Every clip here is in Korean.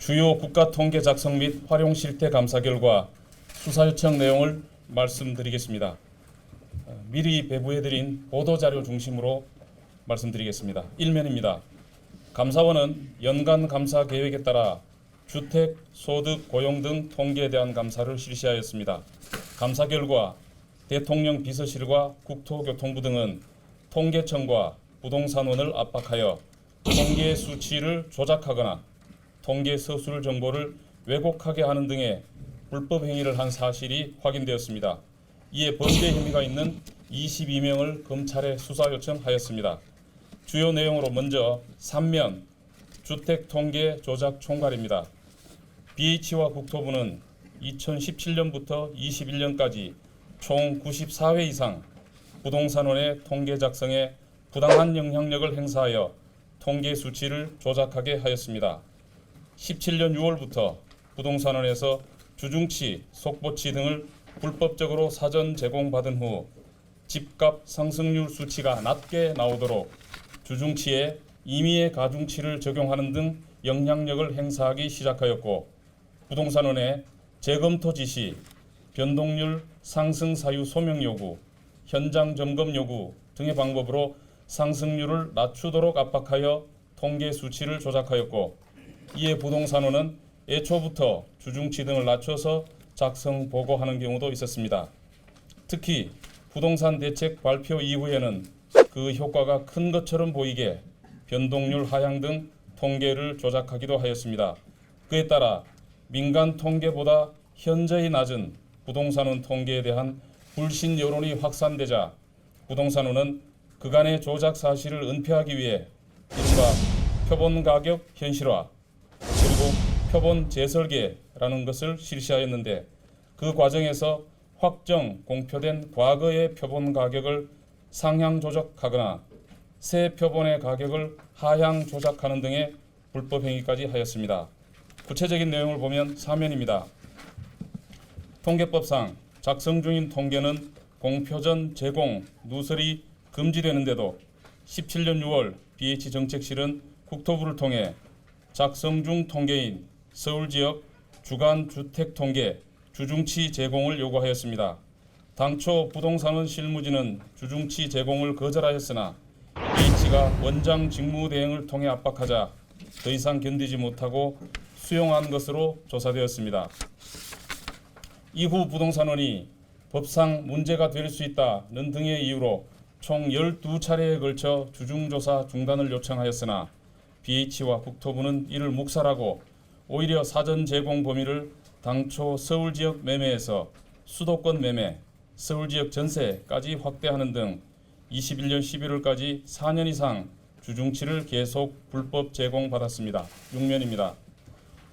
주요 국가 통계 작성 및 활용 실태 감사 결과 수사 요청 내용을 말씀드리겠습니다. 미리 배부해드린 보도자료 중심으로 말씀드리겠습니다. 1면입니다. 감사원은 연간 감사 계획에 따라 주택, 소득, 고용 등 통계에 대한 감사를 실시하였습니다. 감사 결과 대통령 비서실과 국토교통부 등은 통계청과 부동산원을 압박하여 통계 수치를 조작하거나 통계 서술 정보를 왜곡하게 하는 등의 불법 행위를 한 사실이 확인되었습니다. 이에 범죄 혐의가 있는 22명을 검찰에 수사 요청하였습니다. 주요 내용으로 먼저 3면 주택 통계 조작 총괄입니다. BH와 국토부는 2017년부터 21년까지 총 94회 이상 부동산원의 통계 작성에 부당한 영향력을 행사하여 통계 수치를 조작하게 하였습니다. 17년 6월부터 부동산원에서 주중치, 속보치 등을 불법적으로 사전 제공받은 후 집값 상승률 수치가 낮게 나오도록 주중치에 임의의 가중치를 적용하는 등 영향력을 행사하기 시작하였고, 부동산원의 재검토 지시, 변동률 상승 사유 소명 요구, 현장 점검 요구 등의 방법으로 상승률을 낮추도록 압박하여 통계 수치를 조작하였고, 이에 부동산원은 애초부터 주중치 등을 낮춰서 작성 보고하는 경우도 있었습니다. 특히 부동산 대책 발표 이후에는 그 효과가 큰 것처럼 보이게 변동률 하향 등 통계를 조작하기도 하였습니다. 그에 따라 민간 통계보다 현저히 낮은 부동산원 통계에 대한 불신 여론이 확산되자 부동산원은 그간의 조작 사실을 은폐하기 위해 이른바 표본 가격 현실화 그리고 표본 재설계라는 것을 실시하였는데, 그 과정에서 확정 공표된 과거의 표본 가격을 상향 조작하거나 새 표본의 가격을 하향 조작하는 등의 불법 행위까지 하였습니다. 구체적인 내용을 보면 4면입니다. 통계법상 작성 중인 통계는 공표 전 제공, 누설이 금지되는데도 17년 6월 BH 정책실은 국토부를 통해 작성 중 통계인 서울지역 주간 주택 통계 주중치 제공을 요구하였습니다. 당초 부동산원 실무진은 주중치 제공을 거절하였으나 BH가 원장 직무 대행을 통해 압박하자 더 이상 견디지 못하고 수용한 것으로 조사되었습니다. 이후 부동산원이 법상 문제가 될 수 있다는 등의 이유로 총 12차례에 걸쳐 주중조사 중단을 요청하였으나 BH와 국토부는 이를 묵살하고 오히려 사전 제공 범위를 당초 서울지역 매매에서 수도권 매매, 서울지역 전세까지 확대하는 등 21년 11월까지 4년 이상 주중치를 계속 불법 제공받았습니다. 6면입니다.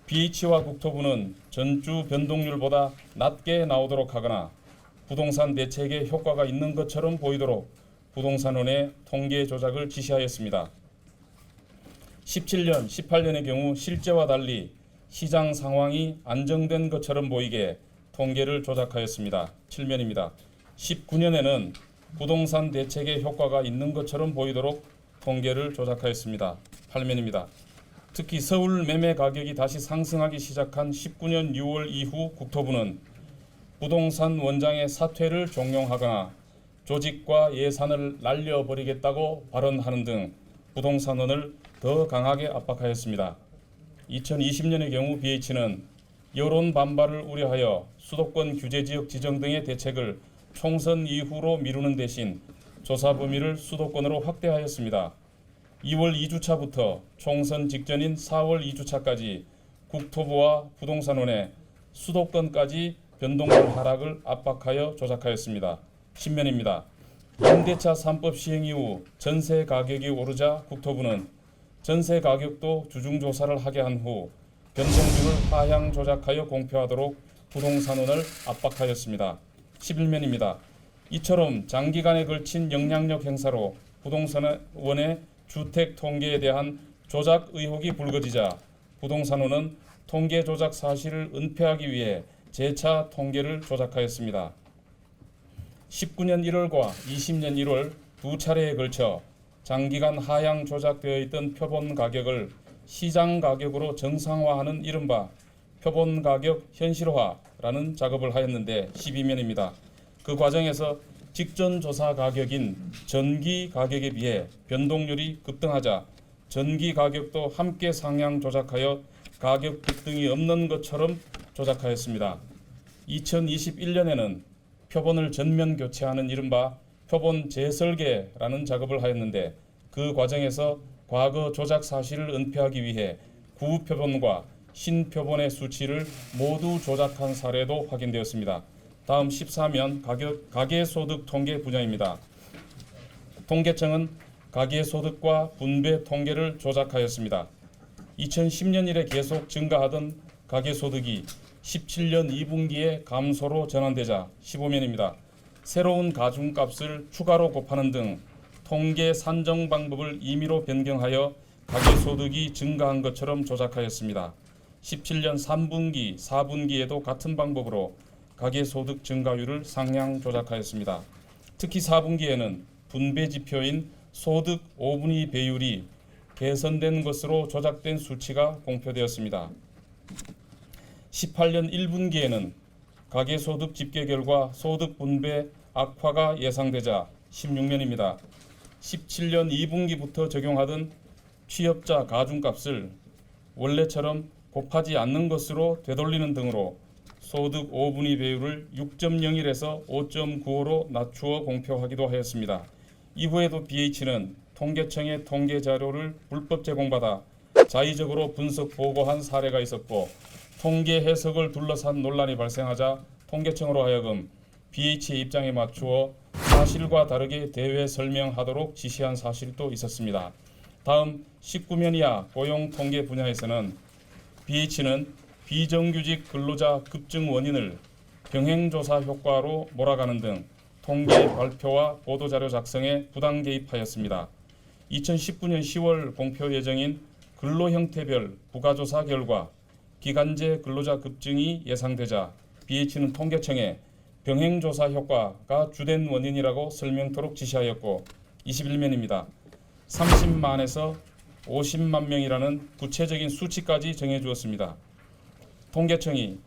BH와 국토부는 전주 변동률보다 낮게 나오도록 하거나 부동산 대책에 효과가 있는 것처럼 보이도록 부동산원의 통계 조작을 지시하였습니다. 17년, 18년의 경우 실제와 달리 시장 상황이 안정된 것처럼 보이게 통계를 조작하였습니다. 7면입니다. 19년에는 부동산 대책에 효과가 있는 것처럼 보이도록 통계를 조작하였습니다. 8면입니다. 특히 서울 매매 가격이 다시 상승하기 시작한 19년 6월 이후 국토부는 부동산 원장의 사퇴를 종용하거나 조직과 예산을 날려버리겠다고 발언하는 등 부동산원을 더 강하게 압박하였습니다. 2020년의 경우 BH는 여론 반발을 우려하여 수도권 규제지역 지정 등의 대책을 총선 이후로 미루는 대신 조사 범위를 수도권으로 확대하였습니다. 2월 2주차부터 총선 직전인 4월 2주차까지 국토부와 부동산원에 수도권까지 변동률 하락을 압박하여 조작하였습니다. 10면입니다. 임대차 3법 시행 이후 전세 가격이 오르자 국토부는 전세 가격도 주중조사를 하게 한 후 변동률을 하향 조작하여 공표하도록 부동산원을 압박하였습니다. 11면입니다. 이처럼 장기간에 걸친 영향력 행사로 부동산원의 주택 통계에 대한 조작 의혹이 불거지자 부동산원은 통계 조작 사실을 은폐하기 위해 재차 통계를 조작하였습니다. 19년 1월과 20년 1월 두 차례에 걸쳐 장기간 하향 조작되어 있던 표본 가격을 시장 가격으로 정상화하는 이른바 표본 가격 현실화라는 작업을 하였는데 12면입니다. 그 과정에서 직전 조사 가격인 전기 가격에 비해 변동률이 급등하자 전기 가격도 함께 상향 조작하여 가격 급등이 없는 것처럼 조작하였습니다. 2021년에는 표본을 전면 교체하는 이른바 표본 재설계라는 작업을 하였는데 그 과정에서 과거 조작 사실을 은폐하기 위해 구표본과 신표본의 수치를 모두 조작한 사례도 확인되었습니다. 다음 14면 가계소득 통계 분야입니다. 통계청은 가계소득과 분배 통계를 조작하였습니다. 2010년 이래 계속 증가하던 가계소득이 17년 2분기에 감소로 전환되자 15면입니다. 새로운 가중값을 추가로 곱하는 등 통계 산정 방법을 임의로 변경하여 가계소득이 증가한 것처럼 조작하였습니다. 17년 3분기, 4분기에도 같은 방법으로 가계소득 증가율을 상향 조작하였습니다. 특히 4분기에는 분배 지표인 소득 5분의 2 배율이 개선된 것으로 조작된 수치가 공표되었습니다. 18년 1분기에는 가계소득 집계 결과 소득 분배 악화가 예상되자 16면입니다. 17년 2분기부터 적용하던 취업자 가중값을 원래처럼 곱하지 않는 것으로 되돌리는 등으로 소득 5분의 2 배율을 6.01에서 5.95로 낮추어 공표하기도 하였습니다. 이후에도 BH는 통계청의 통계 자료를 불법 제공받아 자의적으로 분석 보고한 사례가 있었고 통계 해석을 둘러싼 논란이 발생하자 통계청으로 하여금 BH의 입장에 맞추어 사실과 다르게 대외 설명하도록 지시한 사실도 있었습니다. 다음 19면 이하 고용 통계 분야에서는 BH는 비정규직 근로자 급증 원인을 병행조사 효과로 몰아가는 등 통계 발표와 보도자료 작성에 부당 개입하였습니다. 2019년 10월 공표 예정인 근로형태별 부가조사 결과 기간제 근로자 급증이 예상되자 BH는 통계청에 병행조사 효과가 주된 원인이라고 설명토록 지시하였고 21면입니다. 30만에서 50만 명이라는 구체적인 수치까지 정해주었습니다. 통계청이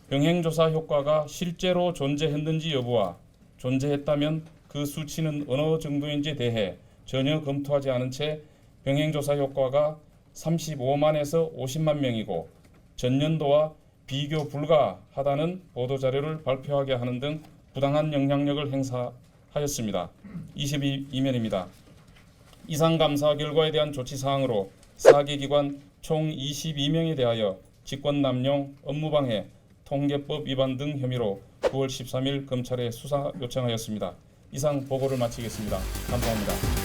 병행조사 효과가 실제로 존재했는지 여부와 존재했다면 그 수치는 어느 정도인지에 대해 전혀 검토하지 않은 채 병행조사 효과가 35만에서 50만 명이고 전년도와 비교 불가하다는 보도자료를 발표하게 하는 등 부당한 영향력을 행사하였습니다. 22면입니다. 이상 감사 결과에 대한 조치사항으로 4개 기관 총 22명에 대하여 직권남용, 업무방해, 통계법 위반 등 혐의로 9월 13일 검찰에 수사 요청하였습니다. 이상 보고를 마치겠습니다. 감사합니다.